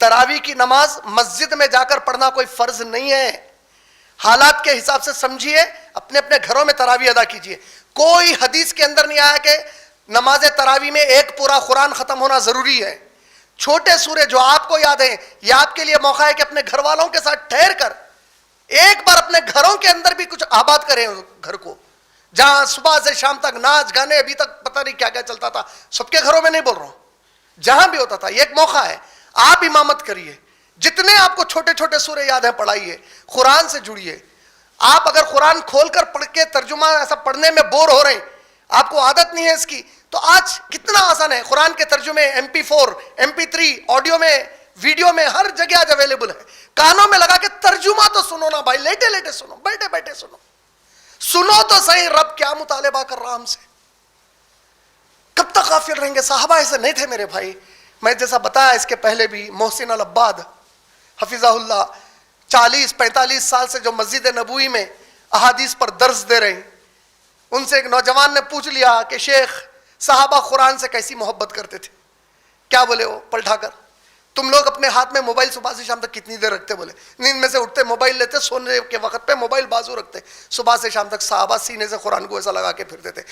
تراویح کی نماز مسجد میں جا کر پڑھنا کوئی فرض نہیں ہے. حالات کے حساب سے سمجھیے, اپنے اپنے گھروں میں تراویح ادا کیجیے. کوئی حدیث کے اندر نہیں آیا کہ نماز تراویح میں ایک پورا قرآن ختم ہونا ضروری ہے. چھوٹے سورے جو آپ کو یاد ہیں, یہ آپ کے لیے موقع ہے کہ اپنے گھر والوں کے ساتھ ٹھہر کر ایک بار اپنے گھروں کے اندر بھی کچھ آباد کریں گھر کو, جہاں صبح سے شام تک ناچ گانے, ابھی تک پتہ نہیں کیا کیا چلتا تھا. سب کے گھروں میں نہیں بول رہا ہوں, جہاں بھی ہوتا تھا. یہ ایک موقع ہے, آپ امامت کریے. جتنے آپ کو چھوٹے چھوٹے سورے یاد ہیں پڑھائیے, قرآن سے جڑیے. آپ اگر قرآن کھول کر پڑھ کے ترجمہ ایسا پڑھنے میں بور ہو رہے ہیں, آپ کو عادت نہیں ہے اس کی, تو آج کتنا آسان ہے. قرآن کے ترجمے MP4 MP3 آڈیو میں, ویڈیو میں, ہر جگہ آج اویلیبل ہے. کانوں میں لگا کے ترجمہ تو سنو نا بھائی, لیٹے لیٹے سنو, بیٹھے بیٹھے سنو. سنو تو صحیح رب کیا مطالبہ کر رہا ہم سے. کب تک غافل رہیں گے؟ صحابہ ایسے نہیں تھے میرے بھائی. میں جیسا بتایا اس کے پہلے بھی, محسن العباد حفظہ اللہ 40-45 سال سے جو مسجد نبوی میں احادیث پر درس دے رہے ہیں, ان سے ایک نوجوان نے پوچھ لیا کہ شیخ صحابہ قرآن سے کیسی محبت کرتے تھے؟ کیا بولے وہ پلٹا کر؟ تم لوگ اپنے ہاتھ میں موبائل صبح سے شام تک کتنی دیر رکھتے؟ بولے نیند میں سے اٹھتے موبائل لیتے, سونے کے وقت پہ موبائل بازو رکھتے. صبح سے شام تک صحابہ سینے سے قرآن کو ایسا لگا کے پھرتے تھے.